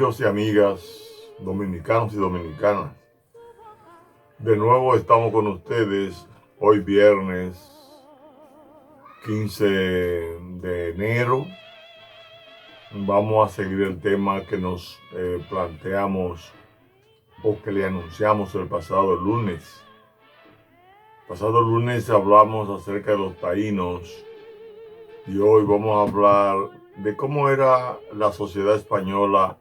amigos y amigas, dominicanos y dominicanas. De nuevo estamos con ustedes hoy viernes 15 de enero. Vamos a seguir el tema que nos planteamos o que le anunciamos el pasado lunes. Pasado lunes hablamos acerca de los taínos y hoy vamos a hablar de cómo era la sociedad española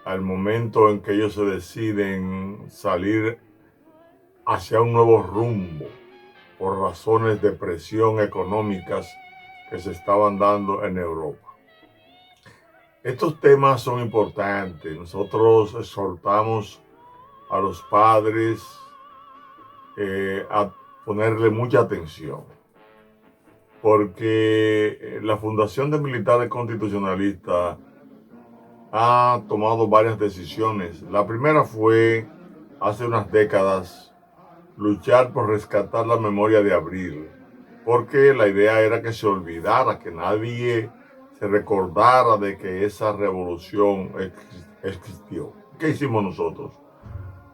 al momento en que ellos se deciden salir hacia un nuevo rumbo por razones de presión económicas que se estaban dando en Europa. Estos temas son importantes. Nosotros exhortamos a los padres a ponerle mucha atención, porque la Fundación de Militares Constitucionalistas ha tomado varias decisiones. La primera fue, hace unas décadas, luchar por rescatar la memoria de Abril, porque la idea era que se olvidara, que nadie se recordara de que esa revolución existió. ¿Qué hicimos nosotros?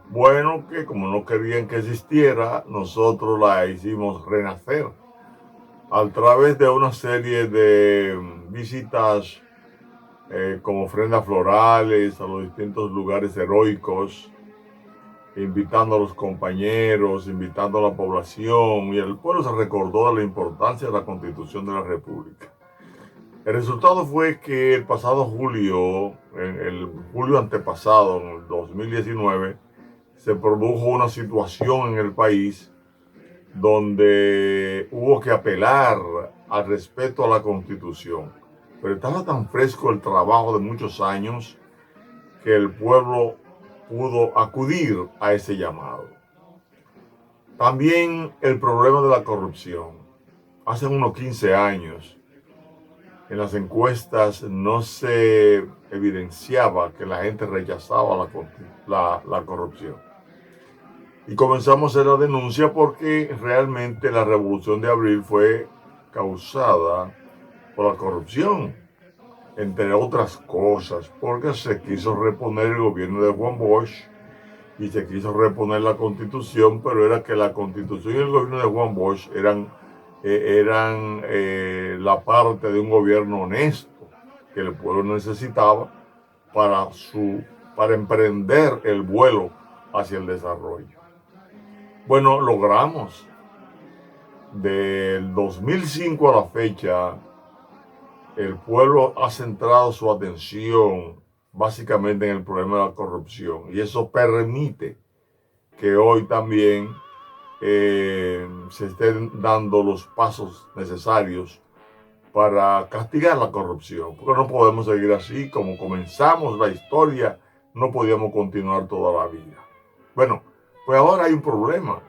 Bueno, que como no querían que existiera, nosotros la hicimos renacer a través de una serie de visitas como ofrendas florales a los distintos lugares heroicos, invitando a los compañeros, invitando a la población, y el pueblo se recordó de la importancia de la Constitución de la República. El resultado fue que el pasado julio, en el julio antepasado, en el 2019, se produjo una situación en el país donde hubo que apelar al respeto a la Constitución. Pero estaba tan fresco el trabajo de muchos años que el pueblo pudo acudir a ese llamado. También el problema de la corrupción. Hace unos 15 años, en las encuestas no se evidenciaba que la gente rechazaba la corrupción. Y comenzamos a hacer la denuncia porque realmente la Revolución de Abril fue causada por la corrupción, entre otras cosas, porque se quiso reponer el gobierno de Juan Bosch y se quiso reponer la Constitución, pero era que la Constitución y el gobierno de Juan Bosch eran la parte de un gobierno honesto que el pueblo necesitaba para emprender el vuelo hacia el desarrollo. Bueno, logramos. Del 2005 a la fecha, el pueblo ha centrado su atención básicamente en el problema de la corrupción, y eso permite que hoy también se estén dando los pasos necesarios para castigar la corrupción, porque no podemos seguir así. Como comenzamos la historia, no podíamos continuar toda la vida. Bueno, pues ahora hay un problema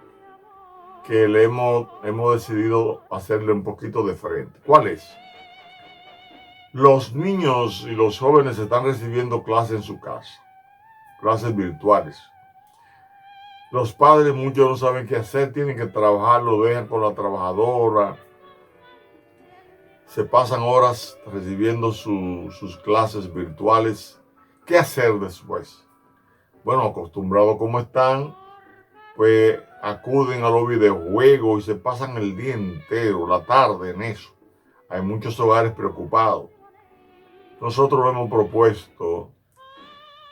que hemos decidido hacerle un poquito de frente. ¿Cuál es? Los niños y los jóvenes están recibiendo clases en su casa, clases virtuales. Los padres, muchos no saben qué hacer, tienen que trabajar, lo dejan con la trabajadora. Se pasan horas recibiendo sus clases virtuales. ¿Qué hacer después? Bueno, acostumbrados como están, pues acuden a los videojuegos y se pasan el día entero, la tarde en eso. Hay muchos hogares preocupados. Nosotros hemos propuesto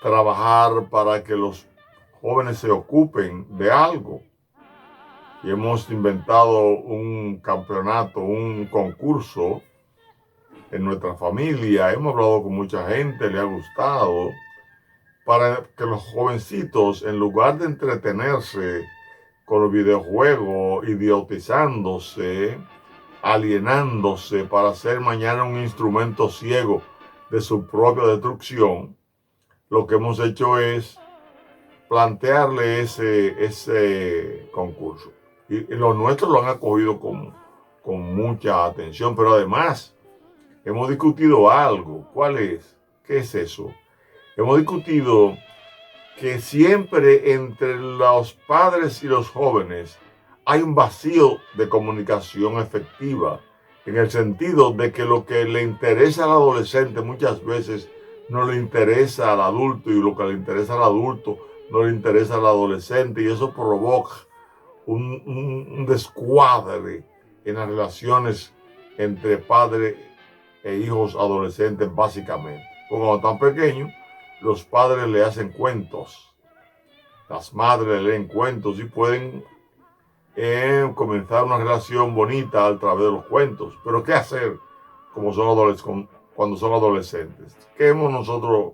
trabajar para que los jóvenes se ocupen de algo. Y hemos inventado un campeonato, un concurso en nuestra familia. Hemos hablado con mucha gente, le ha gustado, para que los jovencitos, en lugar de entretenerse con los videojuegos, idiotizándose, alienándose para hacer mañana un instrumento ciego de su propia destrucción, lo que hemos hecho es plantearle ese concurso. Y los nuestros lo han acogido con mucha atención, pero además hemos discutido algo. ¿Cuál es? ¿Qué es eso? Hemos discutido que siempre entre los padres y los jóvenes hay un vacío de comunicación efectiva, en el sentido de que lo que le interesa al adolescente muchas veces no le interesa al adulto y lo que le interesa al adulto no le interesa al adolescente, y eso provoca un descuadre en las relaciones entre padres e hijos adolescentes básicamente. Porque cuando están pequeños, los padres le hacen cuentos, las madres le leen cuentos y pueden comenzar una relación bonita a través de los cuentos. Pero ¿qué hacer cuando son adolescentes? ¿Qué hemos nosotros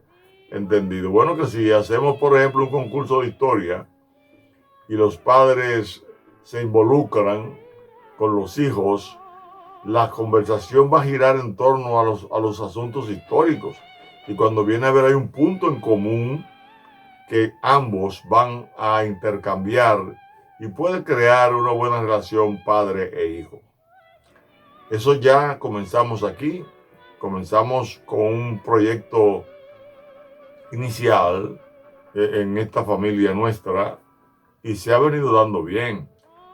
entendido? Bueno, que si hacemos, por ejemplo, un concurso de historia y los padres se involucran con los hijos, la conversación va a girar en torno a los asuntos históricos. Y cuando viene a ver, hay un punto en común que ambos van a intercambiar y puede crear una buena relación padre e hijo. Eso ya comenzamos aquí. Comenzamos con un proyecto inicial en esta familia nuestra y se ha venido dando bien.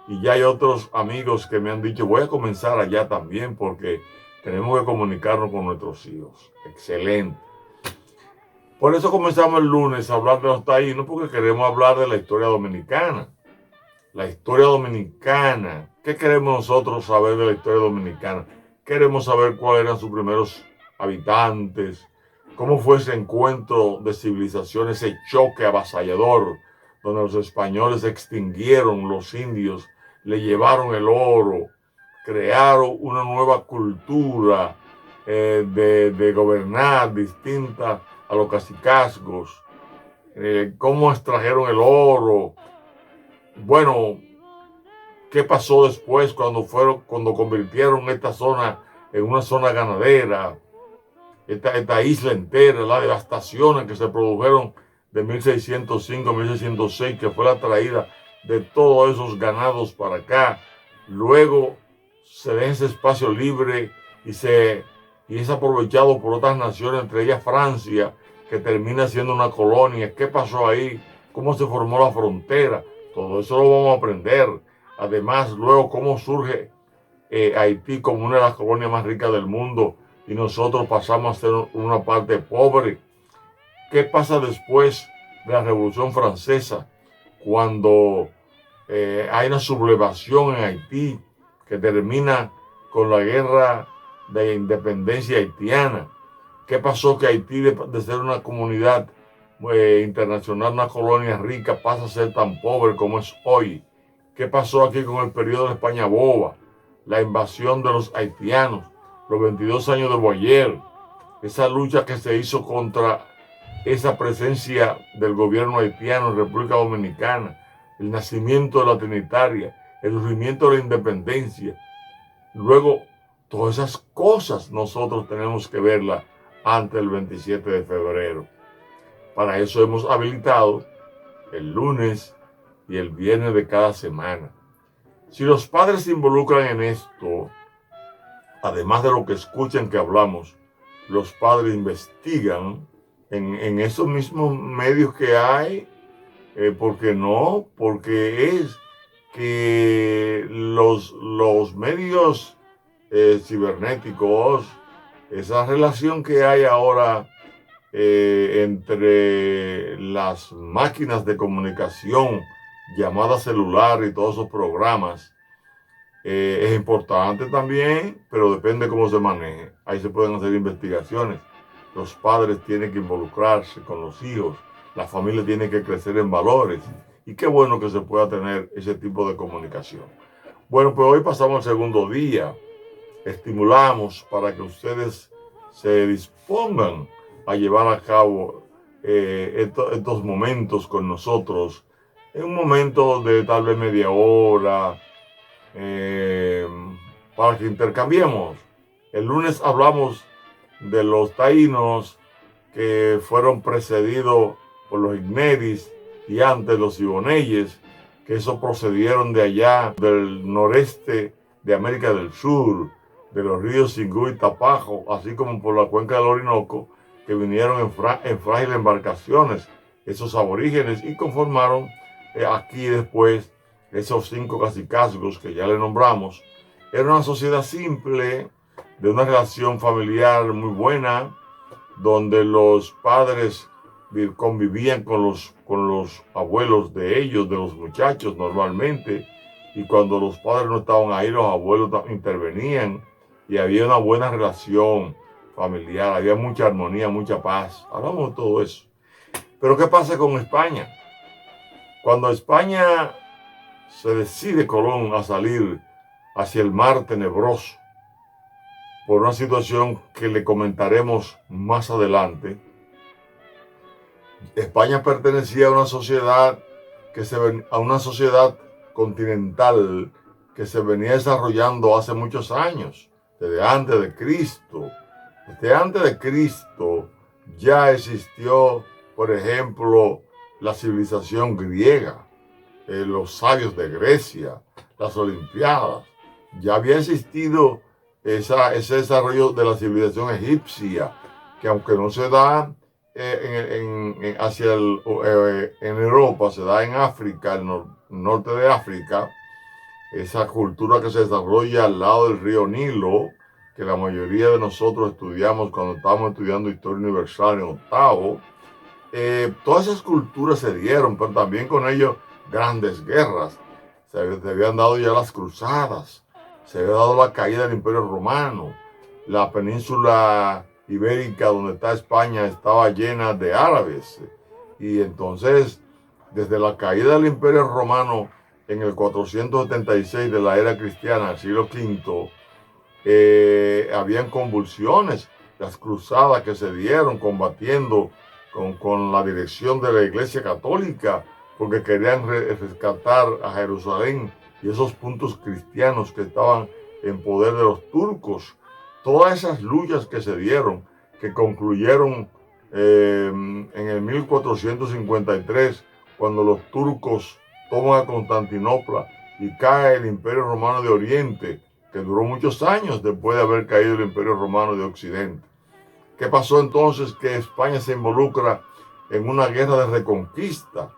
Y ya hay otros amigos que me han dicho, voy a comenzar allá también porque tenemos que comunicarnos con nuestros hijos. Excelente. Por eso comenzamos el lunes a hablar de los taínos, porque queremos hablar de la historia dominicana. La historia dominicana. ¿Qué queremos nosotros saber de la historia dominicana? Queremos saber cuáles eran sus primeros habitantes, cómo fue ese encuentro de civilizaciones, ese choque avasallador, donde los españoles extinguieron los indios, le llevaron el oro, crearon una nueva cultura de gobernar distinta a los cacicazgos, cómo extrajeron el oro. Bueno, ¿qué pasó después cuando convirtieron esta zona en una zona ganadera? Esta isla entera, las devastaciones que se produjeron de 1605 a 1606, que fue la traída de todos esos ganados para acá. Luego se deja ese espacio libre y es aprovechado por otras naciones, entre ellas Francia, que termina siendo una colonia. ¿Qué pasó ahí? ¿Cómo se formó la frontera? Todo eso lo vamos a aprender. Además, luego, cómo surge Haití como una de las colonias más ricas del mundo y nosotros pasamos a ser una parte pobre. ¿Qué pasa después de la Revolución Francesa, cuando hay una sublevación en Haití que termina con la guerra de independencia haitiana? ¿Qué pasó? Que Haití, de ser una comunidad internacional, una colonia rica, pasa a ser tan pobre como es hoy. ¿Qué pasó aquí con el periodo de España Boba? La invasión de los haitianos, los 22 años de Boyer, esa lucha que se hizo contra esa presencia del gobierno haitiano en República Dominicana, el nacimiento de la Trinitaria, el surgimiento de la independencia. Luego, todas esas cosas nosotros tenemos que verlas antes del 27 de febrero. Para eso hemos habilitado el lunes y el viernes de cada semana. Si los padres se involucran en esto, además de lo que escuchan que hablamos, los padres investigan en esos mismos medios que hay. ¿Por qué no? Porque es que los medios cibernéticos, esa relación que hay ahora entre las máquinas de comunicación, llamadas celular y todos esos programas, es importante también, pero depende cómo se maneje. Ahí se pueden hacer investigaciones. Los padres tienen que involucrarse con los hijos, la familia tiene que crecer en valores, y qué bueno que se pueda tener ese tipo de comunicación. Bueno, pues hoy pasamos el segundo día. Estimulamos para que ustedes se dispongan a llevar a cabo estos momentos con nosotros, en un momento de tal vez media hora, para que intercambiemos. El lunes hablamos de los taínos que fueron precedidos por los igneris y antes los iboneyes, que esos procedieron de allá del noreste de América del Sur, de los ríos Singú y Tapajo, así como por la cuenca del Orinoco, que vinieron en frágiles embarcaciones, esos aborígenes, y conformaron aquí después esos 5 cacicazgos que ya le nombramos. Era una sociedad simple, de una relación familiar muy buena, donde los padres convivían con los abuelos de ellos, de los muchachos normalmente, y cuando los padres no estaban ahí, los abuelos intervenían y había una buena relación familiar, había mucha armonía, mucha paz. Hablamos de todo eso. Pero ¿qué pasa con España? Cuando España se decide Colón a salir hacia el mar tenebroso, por una situación que le comentaremos más adelante, España pertenecía a una sociedad continental que se venía desarrollando hace muchos años, desde antes de Cristo. Desde antes de Cristo ya existió, por ejemplo, la civilización griega, los sabios de Grecia, las Olimpiadas. Ya había existido ese desarrollo de la civilización egipcia, que aunque no se da en Europa, se da en África, el norte de África, esa cultura que se desarrolla al lado del río Nilo, que la mayoría de nosotros estudiamos cuando estábamos estudiando Historia Universal en octavo. Todas esas culturas se dieron, pero también con ellos grandes guerras. Se habían dado ya las cruzadas, se había dado la caída del Imperio Romano, la península ibérica donde está España estaba llena de árabes, y entonces desde la caída del Imperio Romano en el 476 de la era cristiana, el siglo V, habían convulsiones, las cruzadas que se dieron combatiendo con la dirección de la Iglesia Católica, porque querían rescatar a Jerusalén y esos puntos cristianos que estaban en poder de los turcos. Todas esas luchas que se dieron, que concluyeron en el 1453, cuando los turcos toman a Constantinopla y cae el Imperio Romano de Oriente, que duró muchos años después de haber caído el Imperio Romano de Occidente. ¿Qué pasó entonces? Que España se involucra en una guerra de reconquista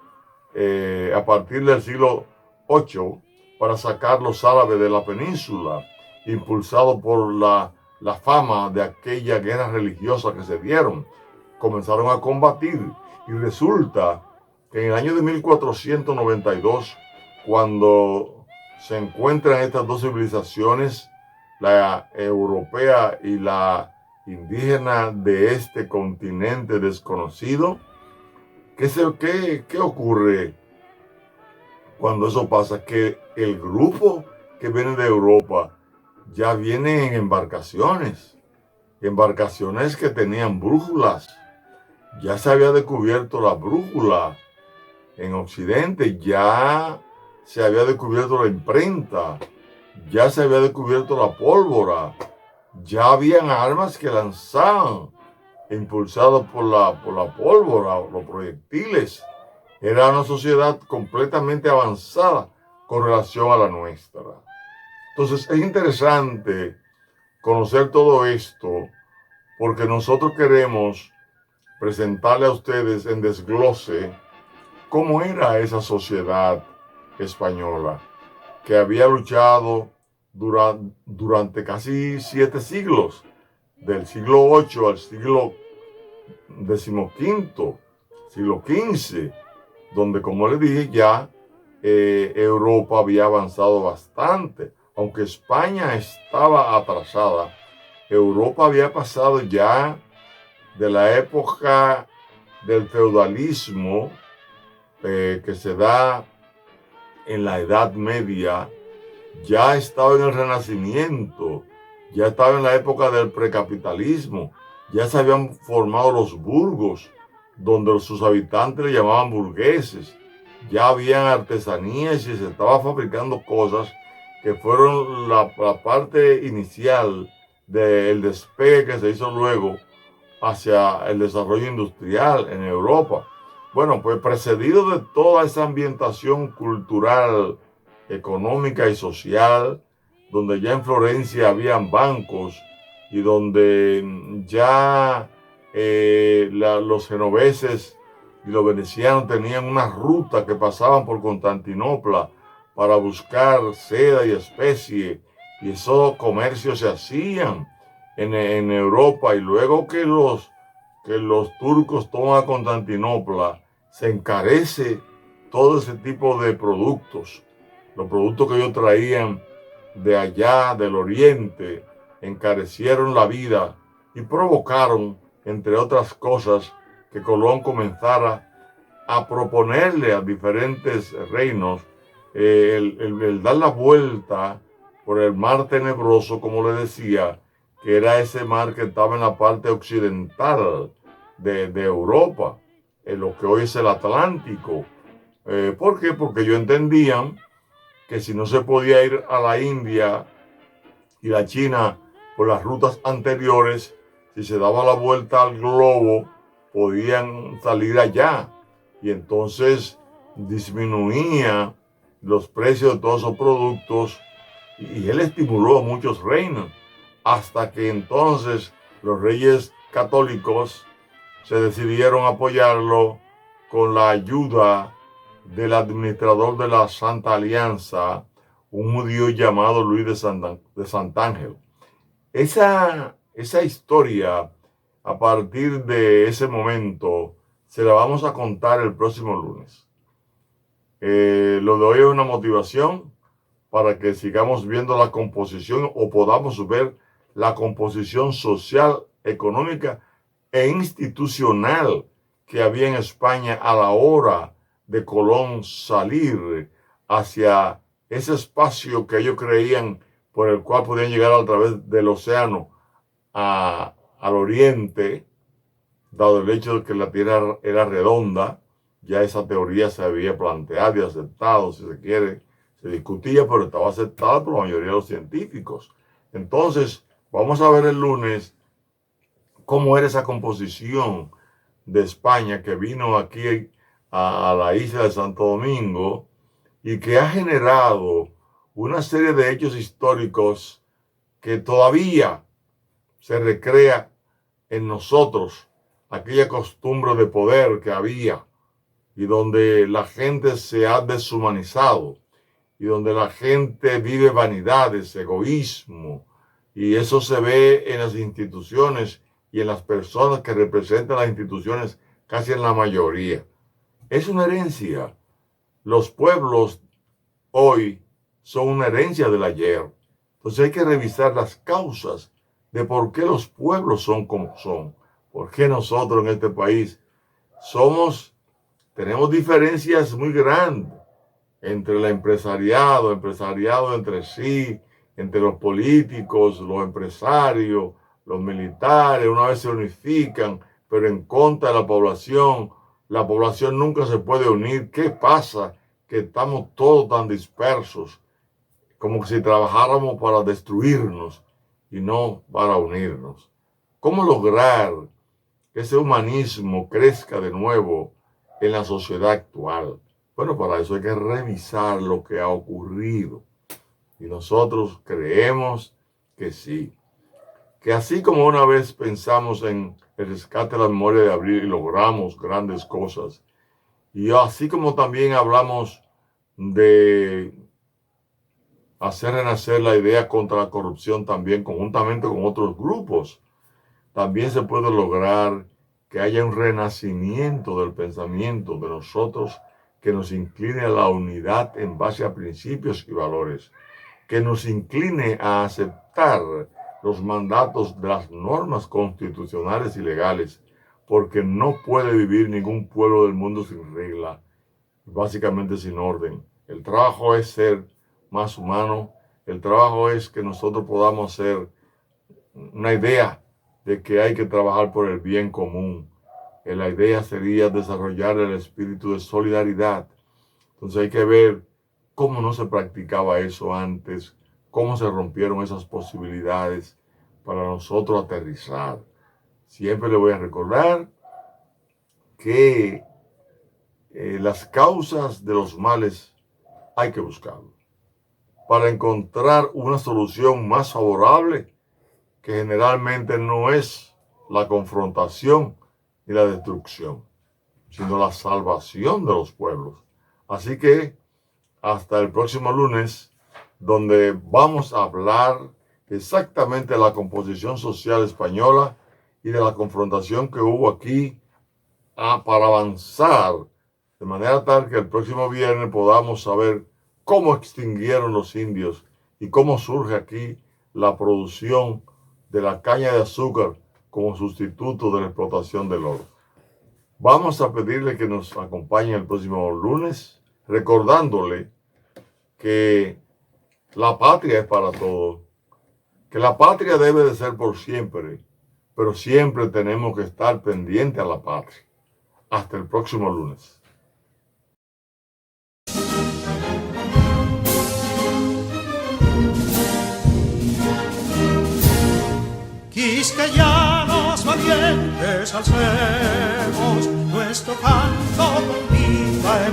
a partir del siglo VIII para sacar los árabes de la península, impulsado por la fama de aquella guerra religiosa que se dieron. Comenzaron a combatir y resulta que en el año de 1492, cuando se encuentran estas dos civilizaciones, la europea y la indígena de este continente desconocido, ¿qué ocurre cuando eso pasa? Que el grupo que viene de Europa ya viene en embarcaciones que tenían brújulas. Ya se había descubierto la brújula en Occidente, ya se había descubierto la imprenta, ya se había descubierto la pólvora, ya habían armas que lanzaban impulsados por la pólvora, los proyectiles. Era una sociedad completamente avanzada con relación a la nuestra. Entonces es interesante conocer todo esto, porque nosotros queremos presentarle a ustedes en desglose cómo era esa sociedad española que había luchado durante casi 7 siglos, del siglo VIII al siglo XV, siglo XV, donde, como les dije, ya Europa había avanzado bastante. Aunque España estaba atrasada, Europa había pasado ya de la época del feudalismo que se da en la Edad Media, ya estaba en el Renacimiento, ya estaba en la época del precapitalismo, ya se habían formado los burgos, donde sus habitantes le llamaban burgueses, ya habían artesanías y se estaba fabricando cosas que fueron la parte inicial del despegue que se hizo luego hacia el desarrollo industrial en Europa. Bueno, pues precedido de toda esa ambientación cultural, económica y social, donde ya en Florencia habían bancos y donde ya los genoveses y los venecianos tenían una ruta que pasaban por Constantinopla para buscar seda y especie, y esos comercios se hacían en Europa, y luego que los que los turcos toman a Constantinopla, se encarece todo ese tipo de productos. Los productos que ellos traían de allá, del oriente, encarecieron la vida y provocaron, entre otras cosas, que Colón comenzara a proponerle a diferentes reinos el dar la vuelta por el mar tenebroso, como le decía, que era ese mar que estaba en la parte occidental de Europa, en lo que hoy es el Atlántico. ¿Por qué? Porque ellos entendían que si no se podía ir a la India y la China por las rutas anteriores, si se daba la vuelta al globo, podían salir allá. Y entonces disminuía los precios de todos esos productos y él estimuló a muchos reinos, hasta que entonces los reyes católicos se decidieron apoyarlo con la ayuda del administrador de la Santa Alianza, un judío llamado Luis de Santángel. Esa historia, a partir de ese momento, se la vamos a contar el próximo lunes. Lo de hoy es una motivación para que sigamos viendo la composición o podamos ver la composición social, económica e institucional que había en España a la hora de Colón salir hacia ese espacio que ellos creían por el cual podían llegar a través del océano al oriente, dado el hecho de que la Tierra era redonda. Ya esa teoría se había planteado y aceptado, si se quiere, se discutía, pero estaba aceptada por la mayoría de los científicos. Entonces, vamos a ver el lunes cómo era esa composición de España que vino aquí a la isla de Santo Domingo y que ha generado una serie de hechos históricos que todavía se recrea en nosotros, aquella costumbre de poder que había y donde la gente se ha deshumanizado y donde la gente vive vanidades, egoísmo, y eso se ve en las instituciones y en las personas que representan las instituciones, casi en la mayoría. Es una herencia. Los pueblos hoy son una herencia del ayer. Entonces hay que revisar las causas de por qué los pueblos son como son. ¿Por qué nosotros en este país tenemos diferencias muy grandes entre el empresariado entre sí, entre los políticos, los empresarios, los militares? Una vez se unifican, pero en contra de la población. La población nunca se puede unir. ¿Qué pasa? Que estamos todos tan dispersos, como si trabajáramos para destruirnos y no para unirnos. ¿Cómo lograr que ese humanismo crezca de nuevo en la sociedad actual? Bueno, para eso hay que revisar lo que ha ocurrido. Y nosotros creemos que sí. Que así como una vez pensamos en el rescate de la memoria de Abril y logramos grandes cosas, y así como también hablamos de hacer renacer la idea contra la corrupción también conjuntamente con otros grupos, también se puede lograr que haya un renacimiento del pensamiento de nosotros que nos incline a la unidad en base a principios y valores, que nos incline a aceptar los mandatos de las normas constitucionales y legales, porque no puede vivir ningún pueblo del mundo sin regla, básicamente sin orden. El trabajo es ser más humano, el trabajo es que nosotros podamos ser una idea de que hay que trabajar por el bien común. La idea sería desarrollar el espíritu de solidaridad. Entonces hay que ver cómo no se practicaba eso antes, cómo se rompieron esas posibilidades para nosotros aterrizar. Siempre le voy a recordar que las causas de los males hay que buscarlas para encontrar una solución más favorable, que generalmente no es la confrontación ni la destrucción, sino la salvación de los pueblos. Así que hasta el próximo lunes, donde vamos a hablar exactamente de la composición social española y de la confrontación que hubo aquí para avanzar de manera tal que el próximo viernes podamos saber cómo extinguieron los indios y cómo surge aquí la producción de la caña de azúcar como sustituto de la explotación del oro. Vamos a pedirle que nos acompañe el próximo lunes, recordándole que la patria es para todos, que la patria debe de ser por siempre, pero siempre tenemos que estar pendientes a la patria. Hasta el próximo lunes. Quisqueyanos valientes alcemos nuestro canto con viva